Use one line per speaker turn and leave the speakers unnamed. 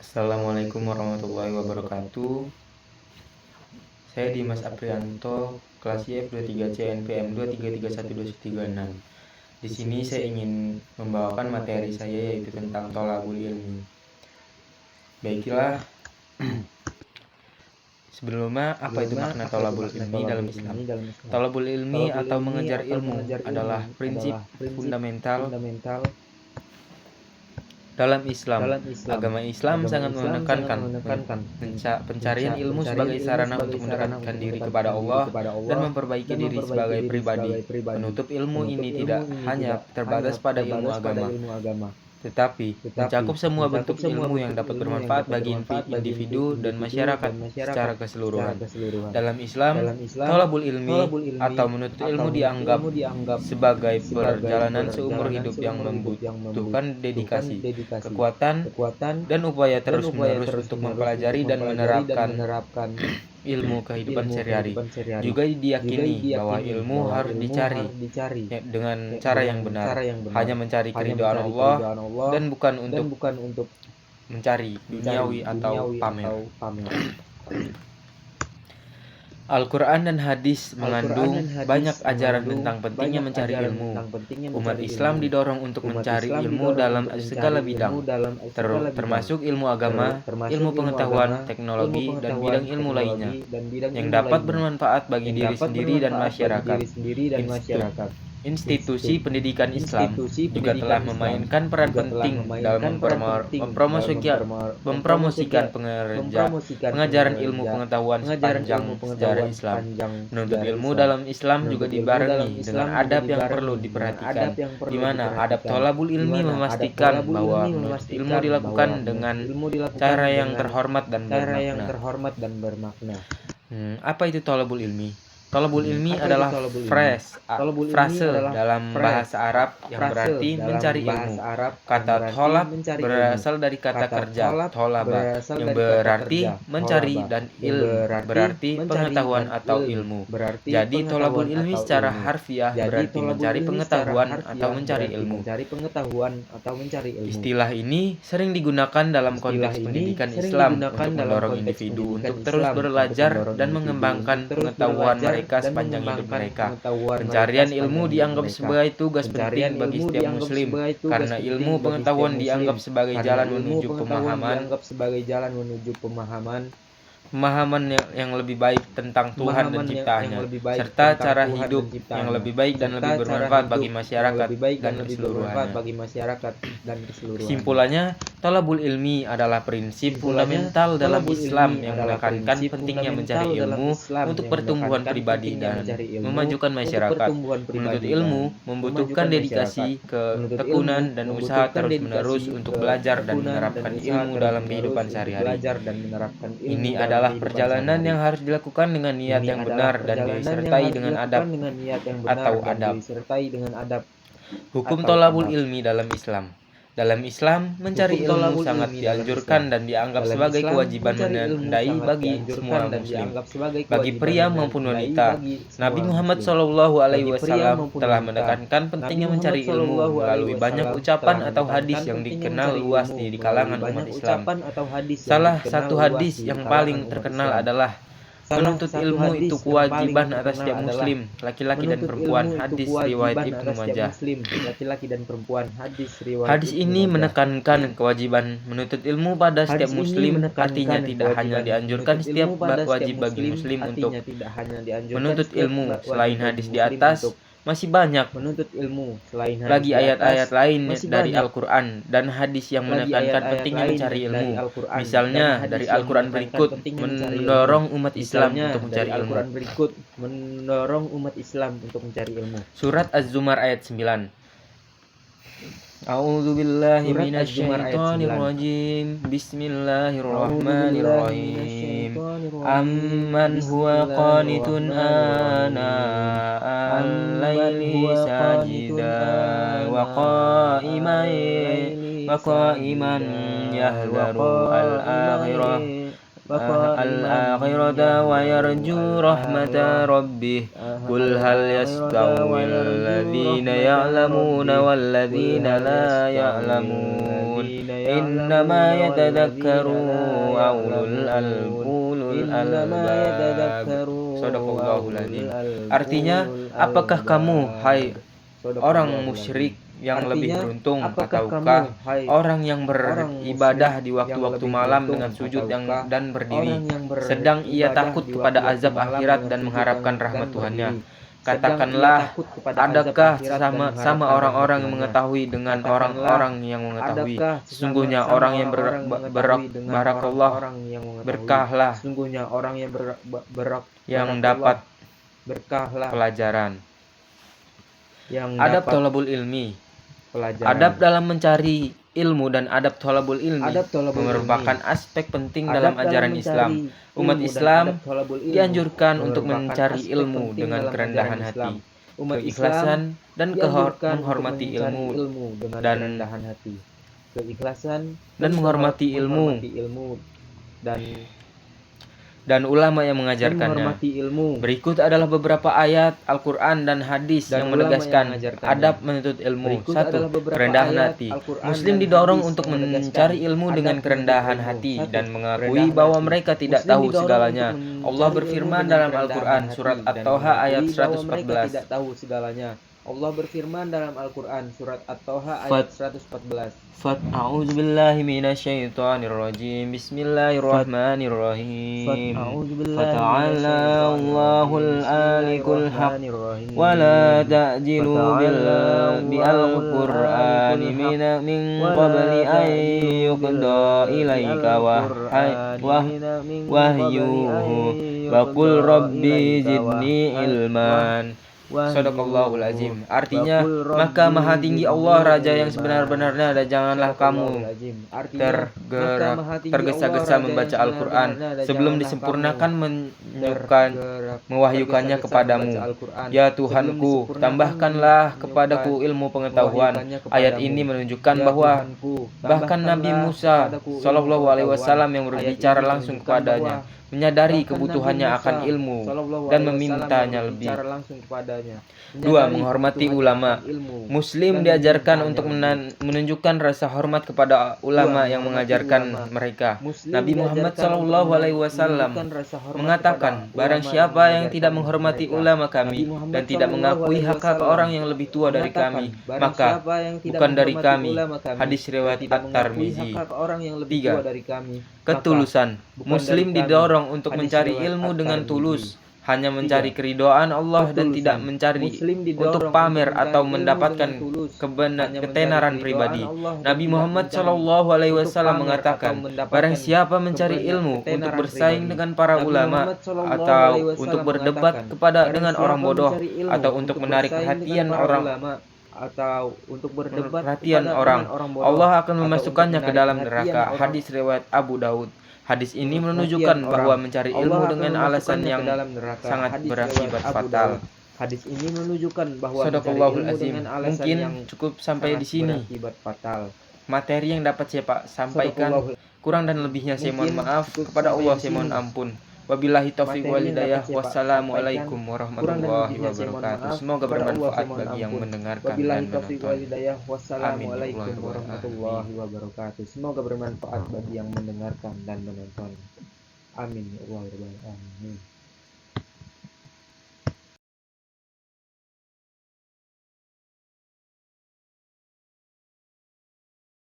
Assalamualaikum warahmatullahi wabarakatuh. Saya Dimas Aprianto, kelas IF23C NPM 2331236. Di sini saya ingin membawakan materi saya yaitu tentang tholabul ilmi. Baiklah, sebelumnya apa itu makna tholabul ilmi dalam Islam? Tholabul ilmi atau mengejar ilmu adalah prinsip fundamental dalam Islam. Agama Islam sangat menekankan pencarian ilmu sebagai sarana untuk mendekatkan diri kepada Allah dan memperbaiki diri sebagai pribadi. Penutup ilmu ini tidak hanya terbatas pada ilmu agama, tetapi mencakup semua bentuk ilmu yang dapat bermanfaat bagi individu dan masyarakat secara keseluruhan. Dalam Islam, tholabul ilmi atau menuntut ilmu dianggap sebagai perjalanan seumur hidup yang membutuhkan dedikasi, kekuatan, dan upaya terus-menerus untuk mempelajari dan menerapkan ilmu kehidupan sehari-hari. Juga diyakini bahwa ilmu harus dicari dengan cara yang benar, hanya mencari keridhaan Allah dan bukan untuk mencari duniawi atau pamer. Al-Quran dan hadis mengandung banyak ajaran tentang pentingnya mencari ilmu. Umat Islam didorong untuk mencari ilmu dalam segala bidang, termasuk ilmu agama, ilmu pengetahuan, teknologi, dan bidang ilmu lainnya yang dapat bermanfaat bagi diri sendiri dan masyarakat. Institusi pendidikan Islam juga telah memainkan peran penting dalam mempromosikan pengajaran ilmu pengetahuan sepanjang sejarah Islam. Menuntut ilmu dalam Islam juga dibarengi dengan adab yang perlu diperhatikan, di mana adab tholabul ilmi memastikan bahwa menuntut ilmu dilakukan dengan cara yang terhormat dan bermakna. Apa itu tholabul ilmi? Tholabul ilmi adalah frase dalam bahasa Arab yang berarti mencari ilmu. Kata tholab berasal dari kata kerja tholaba yang berarti mencari, dan berarti pengetahuan atau ilmu. Jadi tholabul ilmi secara harfiah berarti mencari pengetahuan atau mencari ilmu. Istilah ini sering digunakan dalam konteks pendidikan Islam untuk mendorong individu untuk terus belajar dan mengembangkan pengetahuan mereka sepanjang hidup mereka. Pencarian ilmu dianggap sebagai tugas penting bagi setiap muslim, karena ilmu pengetahuan dianggap sebagai jalan menuju pemahaman yang lebih baik tentang Tuhan dan ciptaannya, serta cara hidup yang lebih baik dan lebih bermanfaat bagi masyarakat dan keseluruhannya. Kesimpulannya, tholabul ilmi adalah prinsip fundamental dalam Islam yang menekankan pentingnya mencari ilmu untuk pertumbuhan pribadi dan memajukan masyarakat. Menuntut ilmu membutuhkan dedikasi, ketekunan, dan usaha terus-menerus untuk belajar dan menerapkan ilmu dalam kehidupan sehari-hari. Ini adalah perjalanan yang harus dilakukan dengan niat yang benar dan disertai dengan adab atau adab. Hukum tholabul ilmi dalam Islam. Dalam Islam, mencari ilmu sangat dianjurkan dan dianggap sebagai kewajiban menandai bagi semua muslim, bagi pria maupun wanita. Nabi Muhammad SAW telah menekankan pentingnya mencari ilmu melalui banyak ucapan atau hadis yang dikenal luas di kalangan umat Islam. Salah satu hadis yang paling terkenal adalah menuntut ilmu itu kewajiban atas setiap muslim, laki-laki dan perempuan. Hadis riwayat Ibnu Majah. Hadis ini menekankan kewajiban menuntut ilmu pada setiap muslim, artinya tidak hanya dianjurkan setiap wajib bagi muslim untuk menuntut ilmu. Selain hadis di atas, masih banyak lagi ayat-ayat lain dari Al-Quran dan hadis yang menekankan pentingnya mencari ilmu. Misalnya dari Al-Quran berikut mendorong umat Islam untuk mencari ilmu. Surat Az-Zumar ayat 9. A'udzu billahi minasy syaithanir rajim. Bismillahirrahmanirrahim. Amman huwa qanitun ana al-laili sajida wa qa'iman yahdharu al-akhirata wa yarju rahmata rabbih. Qul hal yastawil ladzina ya'lamuna wal ladzina la ya'lamun Innama yatadakkaru ulul albab. Shadaqallahul adzim. Artinya, apakah kamu, hai orang musyrik, yang lebih beruntung, ataukah orang yang beribadah di waktu-waktu malam dengan sujud dan berdiri, sedang ia takut kepada azab akhirat dan mengharapkan rahmat Tuhannya? Katakanlah, adakah sama orang-orang yang mengetahui dengan orang-orang yang mengetahui? Sesungguhnya orang yang barakallah, berkahlah, yang dapat pelajaran. Adab thalabul ilmi. Adab dalam mencari ilmu dan adab thalabul ilmi merupakan aspek penting dalam ajaran Islam. Umat Islam dianjurkan untuk mencari ilmu dengan kerendahan hati, keikhlasan, dan menghormati ilmu dan ulama yang mengajarkannya. Berikut adalah beberapa ayat Al-Quran dan hadis yang menegaskan adab menuntut ilmu. 1. Kerendahan hati. Muslim didorong untuk mencari ilmu dengan kerendahan hati dan mengakui bahwa mereka tidak tahu segalanya. Allah berfirman dalam Al-Quran surat At-Taha ayat 114. A'udzu billahi minasyaitonir rajim. Bismillahirrahmanirrahim. Fata'ala Allahul alikul haq wa la ta'jilu bil qur'ani min qabli an yuqda ilaika wahyuhu wa qul rabbi zidni ilman. Shadaqallahul azim. Artinya, maka maha tinggi Allah, Raja yang sebenar-benarnya, dan janganlah kamu tergesa-gesa membaca Al-Quran sebelum disempurnakan mewahyukannya kepadamu. Ya Tuhanku, tambahkanlah kepadaku ilmu pengetahuan. Ayat ini menunjukkan bahwa bahkan Nabi Musa SAW yang berbicara langsung kepadanya menyadari kebutuhannya akan ilmu dan memintanya lebih. 2. Menghormati ulama. Muslim diajarkan untuk menunjukkan rasa hormat kepada ulama yang mengajarkan mereka. Nabi Muhammad SAW mengatakan, barang siapa yang tidak menghormati ulama kami dan tidak mengakui hak-hak orang yang lebih tua dari kami, maka bukan dari kami. Hadis riwayat At-Tirmizi. 3. Ketulusan. Muslim didorong untuk mencari ilmu dengan tulus, hanya mencari keridhaan Allah dan tidak mencari untuk pamer atau mendapatkan ketenaran pribadi. Nabi Muhammad SAW mengatakan, barang siapa mencari ilmu untuk bersaing dengan para ulama atau untuk berdebat dengan orang bodoh atau untuk menarik perhatian orang, Allah akan memasukkannya ke dalam neraka. Hadis riwayat Abu Daud. Hadis ini menunjukkan bahwa mencari ilmu dengan alasan yang sangat berakibat fatal. Shadaqallahul azim. Mungkin cukup sampai di sini materi yang dapat saya sampaikan. Kurang dan lebihnya saya mohon maaf. Kepada Allah saya mohon ampun. Wabillahi taufiq wal hidayah. Wassalamualaikum warahmatullahi wabarakatuh. Semoga bermanfaat bagi yang mendengarkan dan menonton.
Wassalamualaikum warahmatullahi wabarakatuh. Semoga bermanfaat bagi yang mendengarkan dan menonton. Amin ya Allah. Amin.